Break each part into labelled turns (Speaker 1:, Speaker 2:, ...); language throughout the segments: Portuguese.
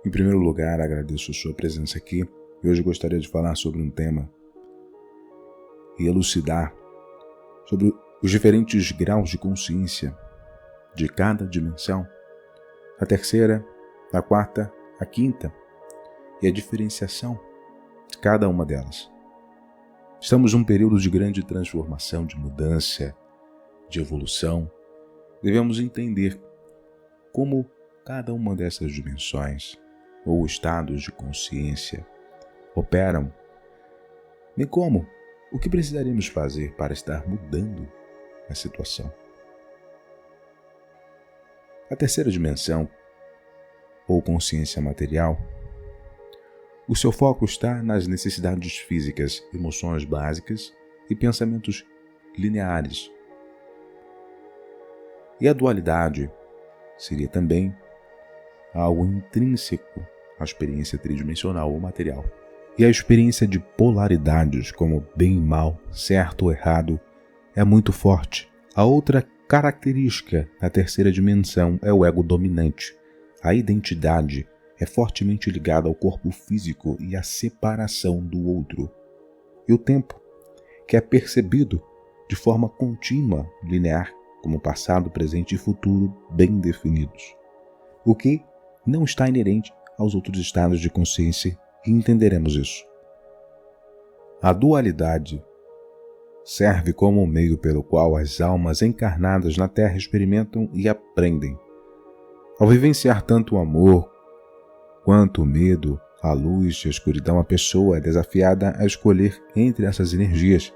Speaker 1: Em primeiro lugar, agradeço a sua presença aqui e hoje gostaria de falar sobre um tema e elucidar sobre os diferentes graus de consciência de cada dimensão, a terceira, a quarta, a quinta e a diferenciação de cada uma delas. Estamos num período de grande transformação, de mudança, de evolução. Devemos entender como cada uma dessas dimensões ou estados de consciência operam, bem como o que precisaríamos fazer para estar mudando a situação. A terceira dimensão, ou consciência material, o seu foco está nas necessidades físicas, emoções básicas e pensamentos lineares. E a dualidade seria também algo intrínseco à experiência tridimensional ou material. E a experiência de polaridades, como bem e mal, certo ou errado, é muito forte. A outra característica da terceira dimensão é o ego dominante. A identidade é fortemente ligada ao corpo físico e à separação do outro. E o tempo, que é percebido de forma contínua, linear, como passado, presente e futuro bem definidos. O que não está inerente aos outros estados de consciência, e entenderemos isso. A dualidade serve como um meio pelo qual as almas encarnadas na Terra experimentam e aprendem. Ao vivenciar tanto o amor quanto o medo, a luz e a escuridão, a pessoa é desafiada a escolher entre essas energias.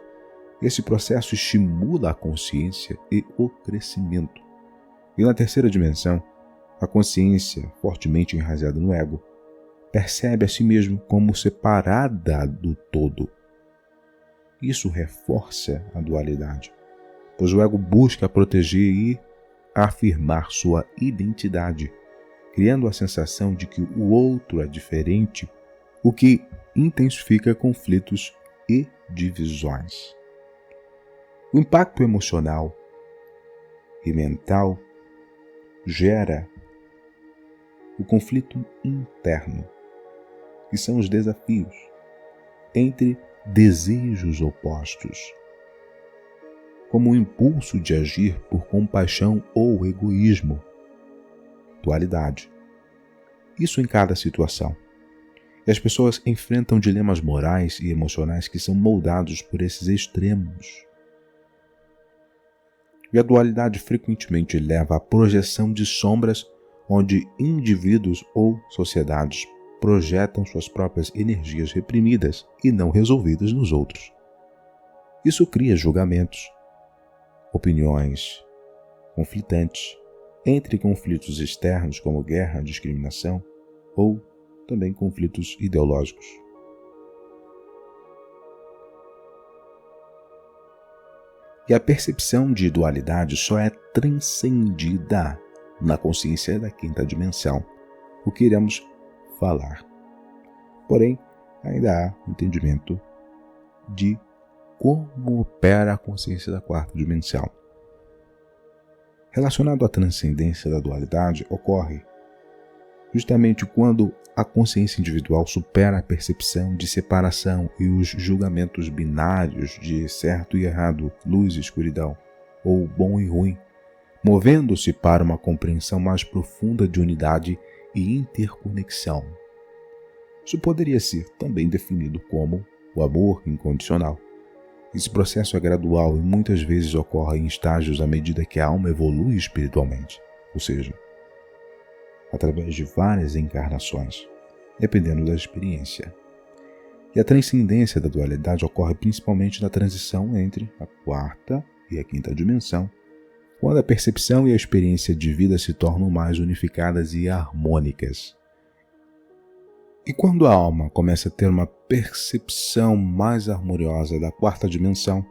Speaker 1: Esse processo estimula a consciência e o crescimento. E na terceira dimensão, a consciência, fortemente enraizada no ego, percebe a si mesmo como separada do todo. Isso reforça a dualidade, pois o ego busca proteger e afirmar sua identidade, criando a sensação de que o outro é diferente, o que intensifica conflitos e divisões. O impacto emocional e mental gera o conflito interno, que são os desafios entre desejos opostos, como o impulso de agir por compaixão ou egoísmo, dualidade. Isso em cada situação. E as pessoas enfrentam dilemas morais e emocionais que são moldados por esses extremos. E a dualidade frequentemente leva à projeção de sombras onde indivíduos ou sociedades projetam suas próprias energias reprimidas e não resolvidas nos outros. Isso cria julgamentos, opiniões conflitantes, entre conflitos externos como guerra, discriminação ou também conflitos ideológicos. E a percepção de dualidade só é transcendida na consciência da quinta dimensão, o que iremos falar. Porém, ainda há entendimento de como opera a consciência da quarta dimensão. Relacionado à transcendência da dualidade, ocorre justamente quando a consciência individual supera a percepção de separação e os julgamentos binários de certo e errado, luz e escuridão, ou bom e ruim, movendo-se para uma compreensão mais profunda de unidade e interconexão. Isso poderia ser também definido como o amor incondicional. Esse processo é gradual e muitas vezes ocorre em estágios à medida que a alma evolui espiritualmente, ou seja, através de várias encarnações, dependendo da experiência. E a transcendência da dualidade ocorre principalmente na transição entre a quarta e a quinta dimensão, quando a percepção e a experiência de vida se tornam mais unificadas e harmônicas. E quando a alma começa a ter uma percepção mais harmoniosa da quarta dimensão,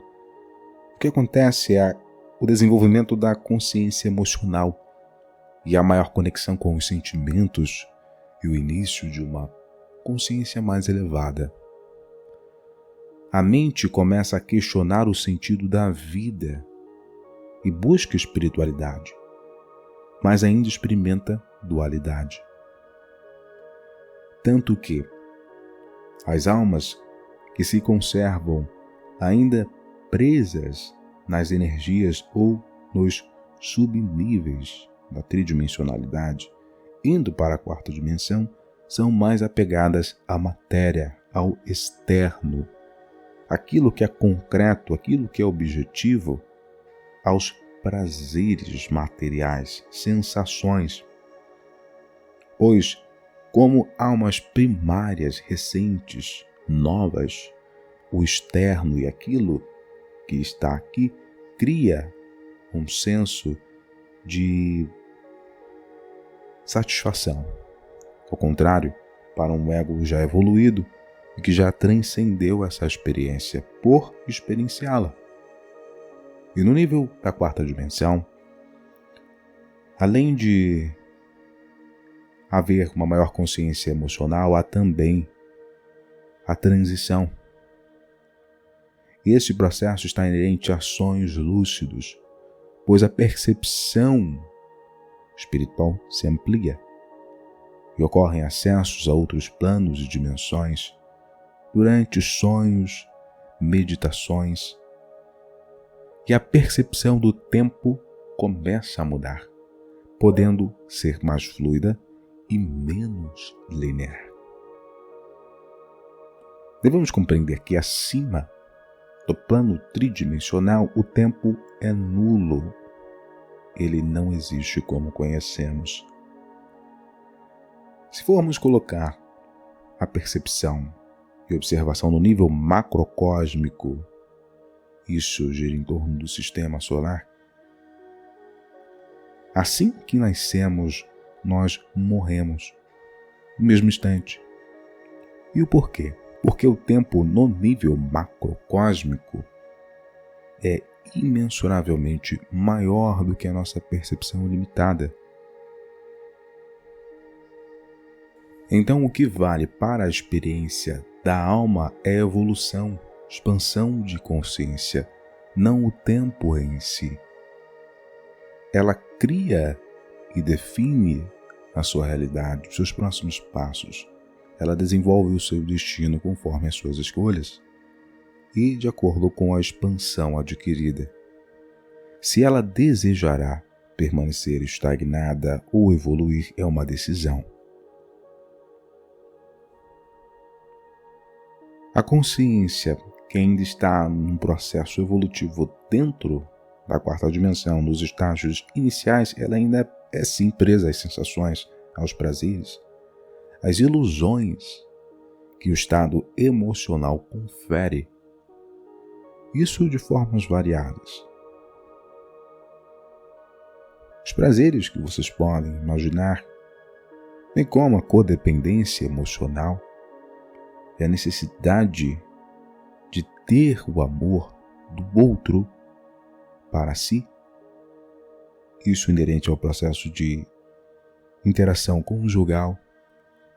Speaker 1: o que acontece é o desenvolvimento da consciência emocional e a maior conexão com os sentimentos e o início de uma consciência mais elevada. A mente começa a questionar o sentido da vida e busca espiritualidade, mas ainda experimenta dualidade. Tanto que as almas que se conservam ainda presas nas energias ou nos subníveis da tridimensionalidade, indo para a quarta dimensão, são mais apegadas à matéria, ao externo, aquilo que é concreto, aquilo que é objetivo, aos prazeres materiais, sensações. Pois, como almas primárias, recentes, novas, o externo e aquilo que está aqui cria um senso de satisfação. Ao contrário, para um ego já evoluído e que já transcendeu essa experiência por experienciá-la. E no nível da quarta dimensão, além de haver uma maior consciência emocional, há também a transição. E esse processo está inerente a sonhos lúcidos, pois a percepção espiritual se amplia e ocorrem acessos a outros planos e dimensões durante sonhos, meditações, e a percepção do tempo começa a mudar, podendo ser mais fluida e menos linear. Devemos compreender que acima do plano tridimensional o tempo é nulo. Ele não existe como conhecemos. Se formos colocar a percepção e observação no nível macrocósmico, isso gira em torno do sistema solar. Assim que nascemos, nós morremos no mesmo instante. E o porquê? Porque o tempo no nível macrocósmico é imensuravelmente maior do que a nossa percepção limitada. Então, o que vale para a experiência da alma é a evolução, expansão de consciência, não o tempo em si. Ela cria e define a sua realidade, os seus próximos passos. Ela desenvolve o seu destino conforme as suas escolhas e de acordo com a expansão adquirida. Se ela desejará permanecer estagnada ou evoluir, é uma decisão. A consciência que ainda está num processo evolutivo dentro da quarta dimensão, nos estágios iniciais, ela ainda é sim presa às sensações, aos prazeres, às ilusões que o estado emocional confere. Isso de formas variadas. Os prazeres que vocês podem imaginar, bem como a codependência emocional, é a necessidade de ter o amor do outro para si. Isso inerente ao processo de interação conjugal,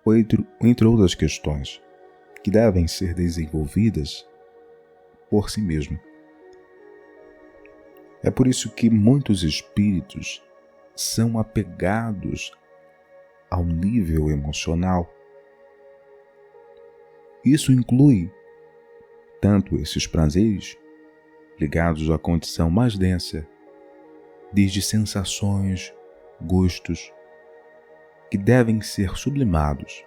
Speaker 1: ou entre outras questões que devem ser desenvolvidas por si mesmo. É por isso que muitos espíritos são apegados ao nível emocional. Isso inclui tanto esses prazeres ligados à condição mais densa, desde sensações, gostos, que devem ser sublimados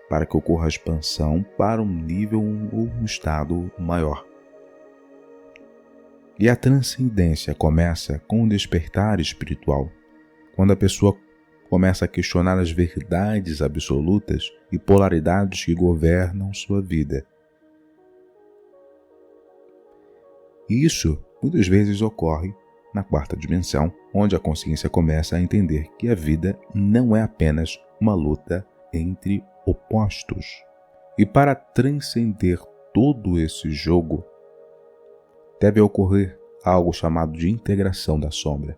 Speaker 1: para que ocorra a expansão para um nível ou um estado maior. E a transcendência começa com o despertar espiritual, quando a pessoa começa a questionar as verdades absolutas e polaridades que governam sua vida. E isso muitas vezes ocorre na quarta dimensão, onde a consciência começa a entender que a vida não é apenas uma luta entre opostos. E para transcender todo esse jogo, deve ocorrer algo chamado de integração da sombra.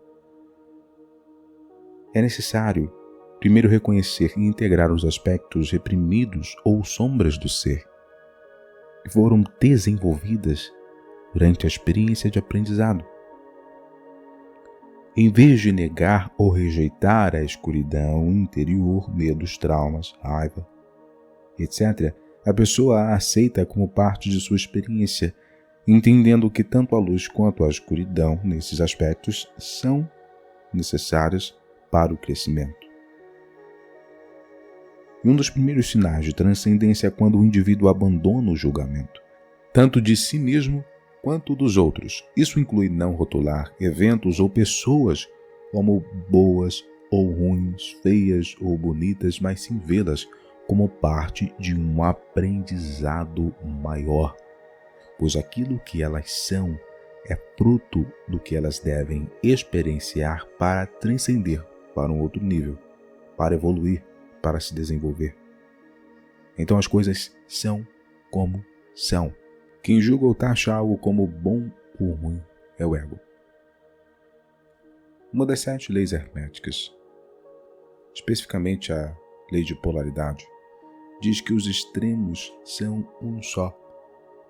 Speaker 1: É necessário primeiro reconhecer e integrar os aspectos reprimidos ou sombras do ser, que foram desenvolvidas durante a experiência de aprendizado. Em vez de negar ou rejeitar a escuridão interior, medos, traumas, raiva, etc., a pessoa a aceita como parte de sua experiência, entendendo que tanto a luz quanto a escuridão, nesses aspectos, são necessárias para o crescimento. E um dos primeiros sinais de transcendência é quando o indivíduo abandona o julgamento, tanto de si mesmo quanto dos outros. Isso inclui não rotular eventos ou pessoas como boas ou ruins, feias ou bonitas, mas sim vê-las como parte de um aprendizado maior, pois aquilo que elas são é fruto do que elas devem experienciar para transcender para um outro nível, para evoluir, para se desenvolver. Então as coisas são como são. Quem julga ou taxa algo como bom ou ruim é o ego. Uma das 7 leis herméticas, especificamente a lei de polaridade, diz que os extremos são um só,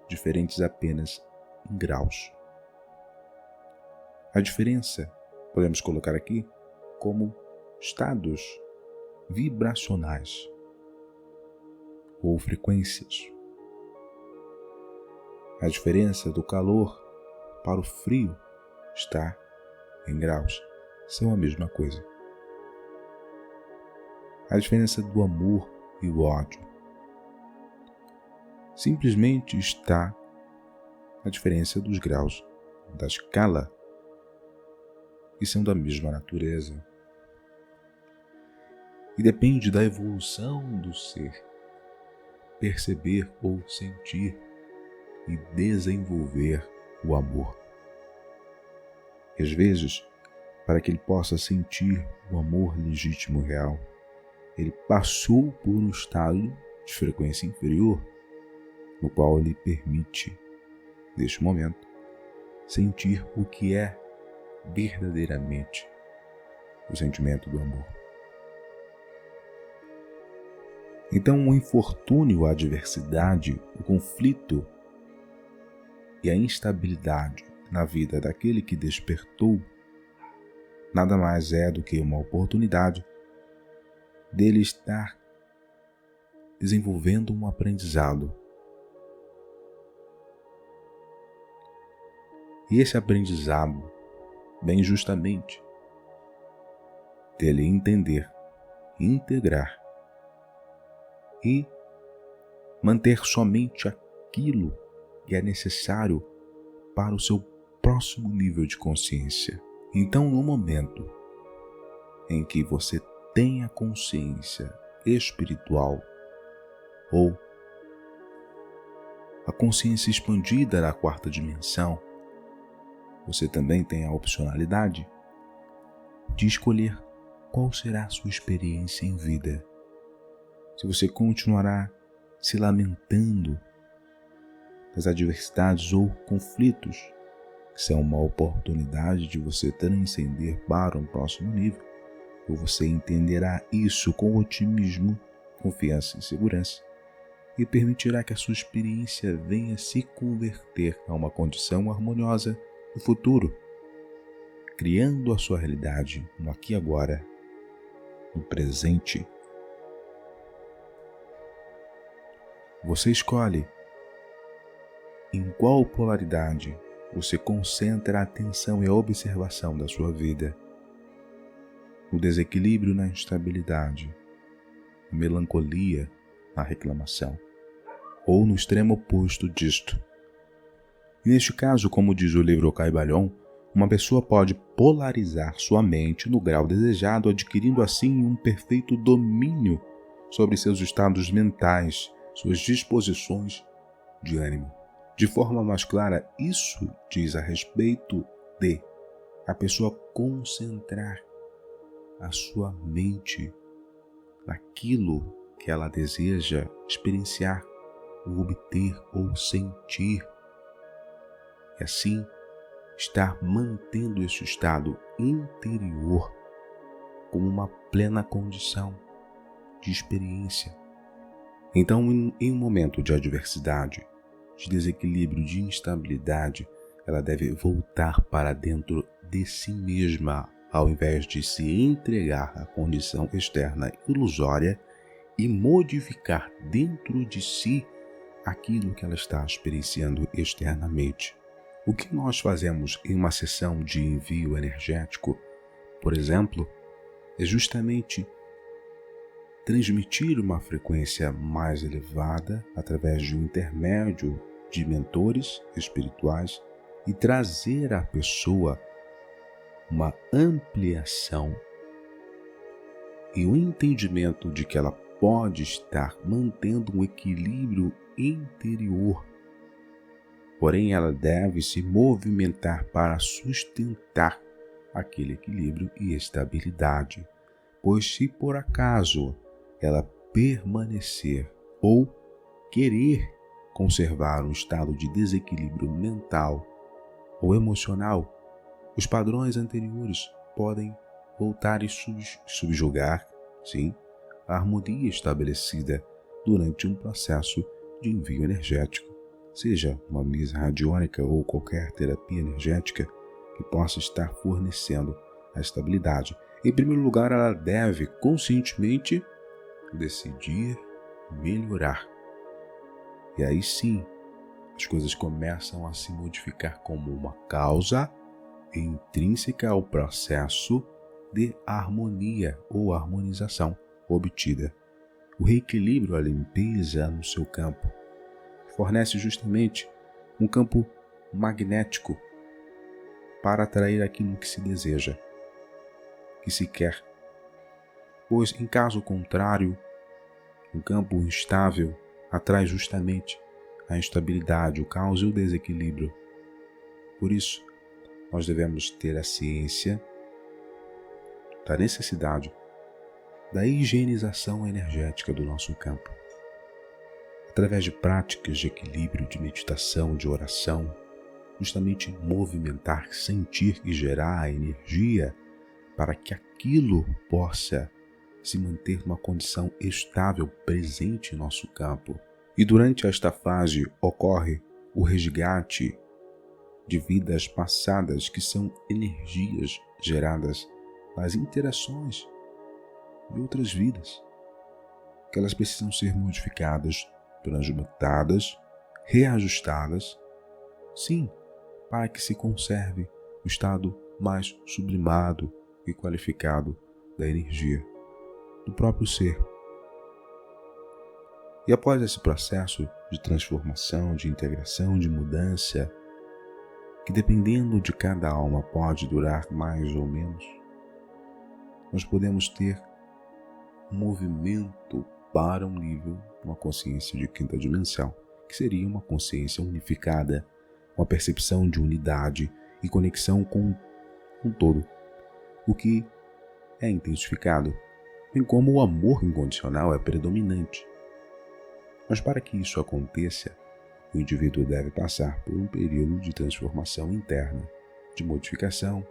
Speaker 1: diferentes apenas em graus. A diferença podemos colocar aqui como estados vibracionais ou frequências. A diferença do calor para o frio está em graus, são a mesma coisa. A diferença do amor e o ódio simplesmente está a diferença dos graus da escala e são da mesma natureza. E depende da evolução do ser perceber ou sentir e desenvolver o amor. E às vezes, para que ele possa sentir o amor legítimo real, ele passou por um estado de frequência inferior, no qual ele permite, neste momento, sentir o que é verdadeiramente o sentimento do amor. Então, o infortúnio, a adversidade, o conflito e a instabilidade na vida daquele que despertou nada mais é do que uma oportunidade dele estar desenvolvendo um aprendizado. E esse aprendizado vem justamente dele entender, integrar e manter somente aquilo que é necessário para o seu próximo nível de consciência. Então, no momento em que você tem a consciência espiritual ou a consciência expandida da 4ª dimensão, você também tem a opcionalidade de escolher qual será a sua experiência em vida. Se você continuará se lamentando das adversidades ou conflitos, que são uma oportunidade de você transcender para um próximo nível, ou você entenderá isso com otimismo, confiança e segurança, e permitirá que a sua experiência venha se converter a uma condição harmoniosa no futuro, criando a sua realidade no aqui e agora, no presente. Você escolhe em qual polaridade você concentra a atenção e a observação da sua vida. No desequilíbrio, na instabilidade, na melancolia, na reclamação, ou no extremo oposto disto. E neste caso, como diz o livro Caibalion, uma pessoa pode polarizar sua mente no grau desejado, adquirindo assim um perfeito domínio sobre seus estados mentais, suas disposições de ânimo. De forma mais clara, isso diz a respeito de a pessoa concentrar a sua mente naquilo que ela deseja experienciar, ou obter, ou sentir. E assim, estar mantendo esse estado interior como uma plena condição de experiência. Então, em um momento de adversidade, de desequilíbrio, de instabilidade, ela deve voltar para dentro de si mesma, ao invés de se entregar à condição externa ilusória e modificar dentro de si aquilo que ela está experienciando externamente. O que nós fazemos em uma sessão de envio energético, por exemplo, é justamente transmitir uma frequência mais elevada através de um intermédio de mentores espirituais e trazer à pessoa uma ampliação e um entendimento de que ela pode estar mantendo um equilíbrio interior. Porém, ela deve se movimentar para sustentar aquele equilíbrio e estabilidade, pois se por acaso ela permanecer ou querer conservar um estado de desequilíbrio mental ou emocional, os padrões anteriores podem voltar e subjugar, sim, a harmonia estabelecida durante um processo de envio energético, seja uma mesa radiônica ou qualquer terapia energética que possa estar fornecendo a estabilidade. Em primeiro lugar, ela deve conscientemente decidir melhorar. E aí sim, as coisas começam a se modificar como uma causa intrínseca ao processo de harmonia ou harmonização obtida. O reequilíbrio, a limpeza no seu campo, fornece justamente um campo magnético para atrair aquilo que se deseja, que se quer. Pois, em caso contrário, um campo instável atrai justamente a instabilidade, o caos e o desequilíbrio. Por isso, nós devemos ter a ciência da necessidade da higienização energética do nosso campo. Através de práticas de equilíbrio, de meditação, de oração, justamente movimentar, sentir e gerar a energia para que aquilo possa se manter numa condição estável, presente em nosso campo. E durante esta fase ocorre o resgate de vidas passadas, que são energias geradas nas interações de outras vidas, que elas precisam ser modificadas, transmutadas, reajustadas, sim, para que se conserve o estado mais sublimado e qualificado da energia do próprio ser. E após esse processo de transformação, de integração, de mudança, que dependendo de cada alma pode durar mais ou menos, nós podemos ter um movimento para um nível, uma consciência de quinta dimensão, que seria uma consciência unificada, uma percepção de unidade e conexão com o todo, o que é intensificado, bem como o amor incondicional é predominante. Mas para que isso aconteça, o indivíduo deve passar por um período de transformação interna, de modificação,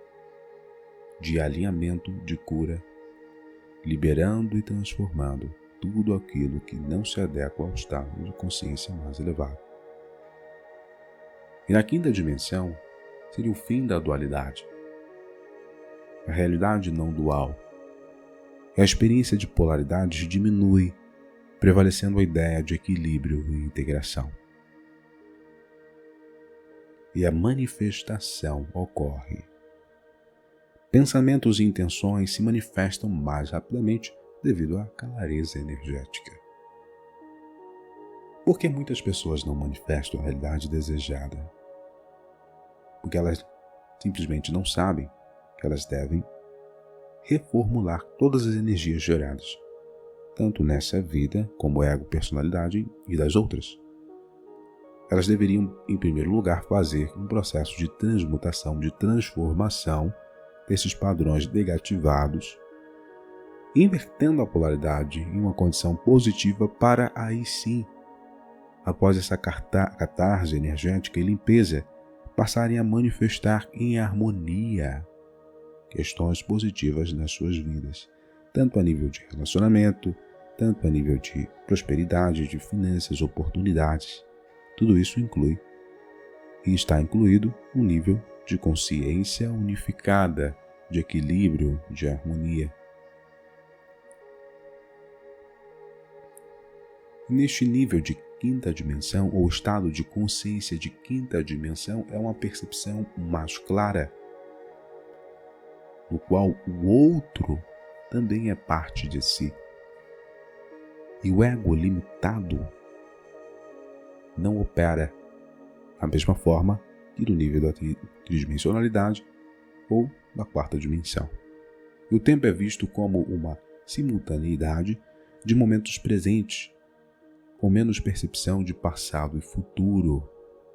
Speaker 1: de alinhamento, de cura, liberando e transformando tudo aquilo que não se adequa ao estado de consciência mais elevado. E na quinta dimensão seria o fim da dualidade, a realidade não dual. E a experiência de polaridades diminui, prevalecendo a ideia de equilíbrio e integração. E a manifestação ocorre. Pensamentos e intenções se manifestam mais rapidamente devido à clareza energética. Por que muitas pessoas não manifestam a realidade desejada? Porque elas simplesmente não sabem que elas devem reformular todas as energias geradas, tanto nessa vida como ego, personalidade e das outras. Elas deveriam, em primeiro lugar, fazer um processo de transmutação, de transformação desses padrões negativados, invertendo a polaridade em uma condição positiva para aí sim, após essa catarse energética e limpeza, passarem a manifestar em harmonia questões positivas nas suas vidas, tanto a nível de relacionamento, tanto a nível de prosperidade, de finanças, oportunidades. Tudo isso inclui e está incluído um nível de consciência unificada, de equilíbrio, de harmonia. Neste nível de quinta dimensão, ou estado de consciência de quinta dimensão, é uma percepção mais clara, no qual o outro também é parte de si. E o ego limitado não opera da mesma forma que no nível da tridimensionalidade ou da quarta dimensão. E o tempo é visto como uma simultaneidade de momentos presentes, com menos percepção de passado e futuro,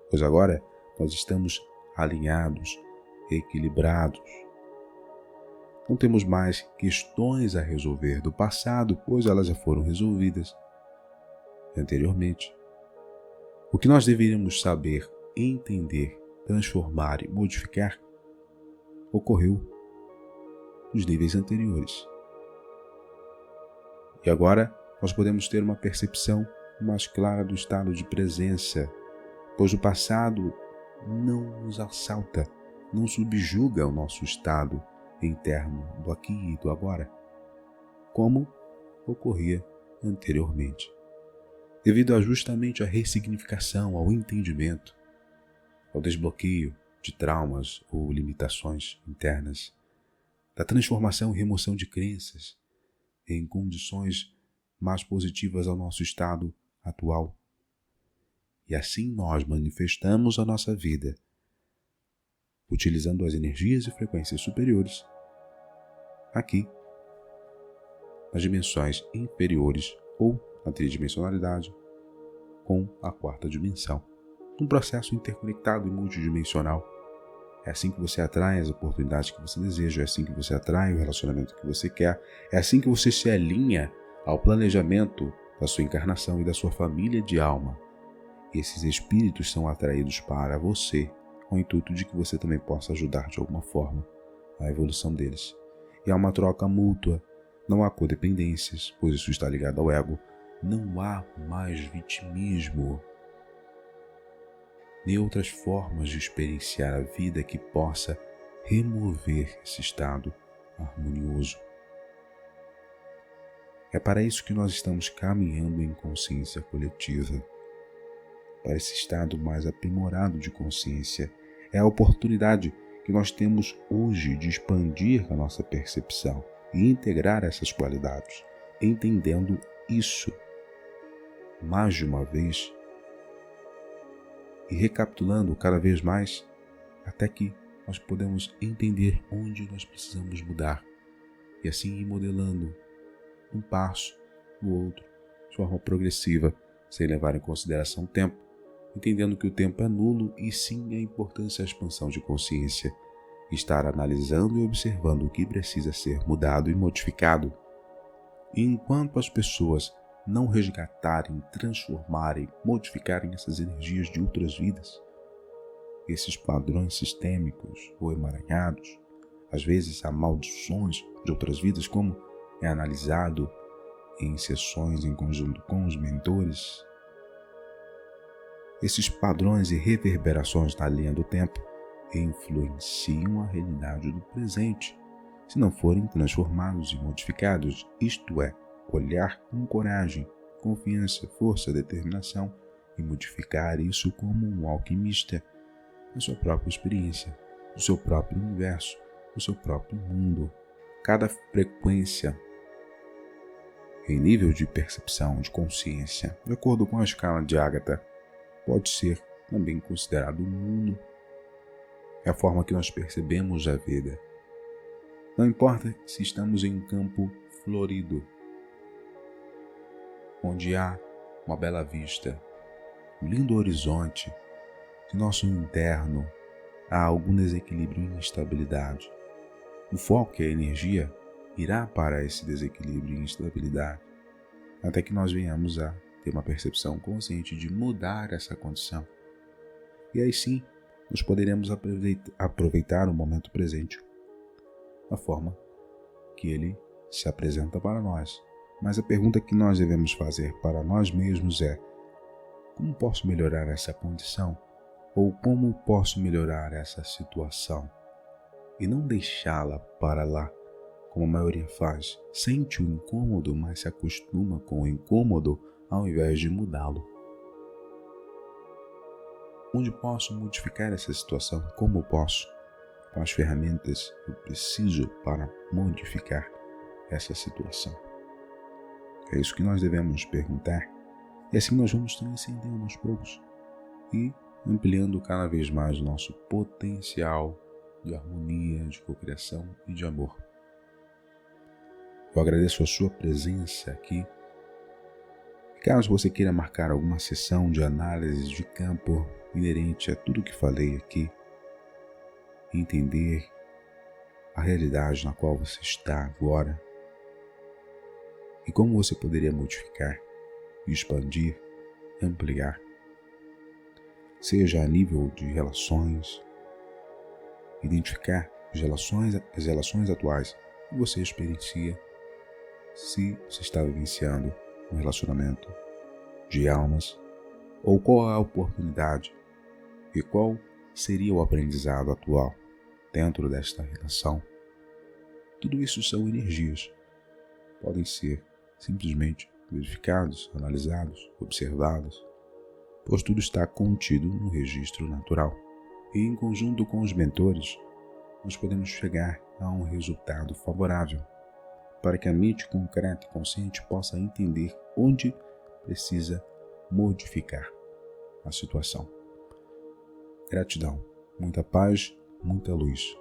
Speaker 1: pois agora nós estamos alinhados, equilibrados. Não temos mais questões a resolver do passado, pois elas já foram resolvidas anteriormente. O que nós deveríamos saber, entender, transformar e modificar ocorreu nos níveis anteriores. E agora nós podemos ter uma percepção mais clara do estado de presença, pois o passado não nos assalta, não subjuga o nosso estado interno do aqui e do agora, como ocorria anteriormente. Devido justamente à ressignificação, ao entendimento, ao desbloqueio de traumas ou limitações internas, da transformação e remoção de crenças em condições mais positivas ao nosso estado atual. E assim nós manifestamos a nossa vida, utilizando as energias e frequências superiores, aqui, nas dimensões inferiores ou na tridimensionalidade, com a quarta dimensão. Um processo interconectado e multidimensional. É assim que você atrai as oportunidades que você deseja, é assim que você atrai o relacionamento que você quer, é assim que você se alinha ao planejamento da sua encarnação e da sua família de alma. Esses espíritos são atraídos para você, com o intuito de que você também possa ajudar de alguma forma a evolução deles. E há uma troca mútua, não há codependências, pois isso está ligado ao ego, não há mais vitimismo, nem outras formas de experienciar a vida que possa remover esse estado harmonioso. É para isso que nós estamos caminhando em consciência coletiva, para esse estado mais aprimorado de consciência. É a oportunidade que nós temos hoje de expandir a nossa percepção e integrar essas qualidades, entendendo isso mais de uma vez e recapitulando cada vez mais, até que nós podemos entender onde nós precisamos mudar e assim ir modelando um passo no outro, de forma progressiva, sem levar em consideração o tempo, entendendo que o tempo é nulo e sim a importância da expansão de consciência, estar analisando e observando o que precisa ser mudado e modificado. E enquanto as pessoas não resgatarem, transformarem, modificarem essas energias de outras vidas, esses padrões sistêmicos ou emaranhados, às vezes há maldições de outras vidas, como é analisado em sessões em conjunto com os mentores, esses padrões e reverberações na linha do tempo influenciam a realidade do presente, se não forem transformados e modificados, isto é, olhar com coragem, confiança, força, determinação e modificar isso como um alquimista na sua própria experiência, no seu próprio universo, no seu próprio mundo. Cada frequência em nível de percepção, de consciência, de acordo com a escala de Ágata, pode ser também considerado um mundo. É a forma que nós percebemos a vida. Não importa se estamos em um campo florido, onde há uma bela vista, um lindo horizonte, se nosso interno há algum desequilíbrio e instabilidade. O foco e a energia irá para esse desequilíbrio e instabilidade, até que nós venhamos a ter uma percepção consciente de mudar essa condição. E aí sim, nós poderemos aproveitar o momento presente, da forma que ele se apresenta para nós. Mas a pergunta que nós devemos fazer para nós mesmos é: como posso melhorar essa condição? Ou como posso melhorar essa situação? E não deixá-la para lá, como a maioria faz. Sente o incômodo, mas se acostuma com o incômodo, ao invés de mudá-lo. Onde posso modificar essa situação? Como posso? Quais ferramentas eu preciso para modificar essa situação? É isso que nós devemos perguntar. E assim nós vamos transcendendo aos poucos e ampliando cada vez mais o nosso potencial de harmonia, de cocriação e de amor. Eu agradeço a sua presença aqui. Caso você queira marcar alguma sessão de análise de campo inerente a tudo que falei aqui, entender a realidade na qual você está agora e como você poderia modificar, expandir, ampliar, seja a nível de relações, identificar as relações atuais que você experiencia, se você está vivenciando um relacionamento de almas, ou qual é a oportunidade e qual seria o aprendizado atual dentro desta relação. Tudo isso são energias, podem ser simplesmente verificados, analisados, observados, pois tudo está contido no registro natural. E em conjunto com os mentores, nós podemos chegar a um resultado favorável, para que a mente concreta e consciente possa entender onde precisa modificar a situação. Gratidão, muita paz, muita luz.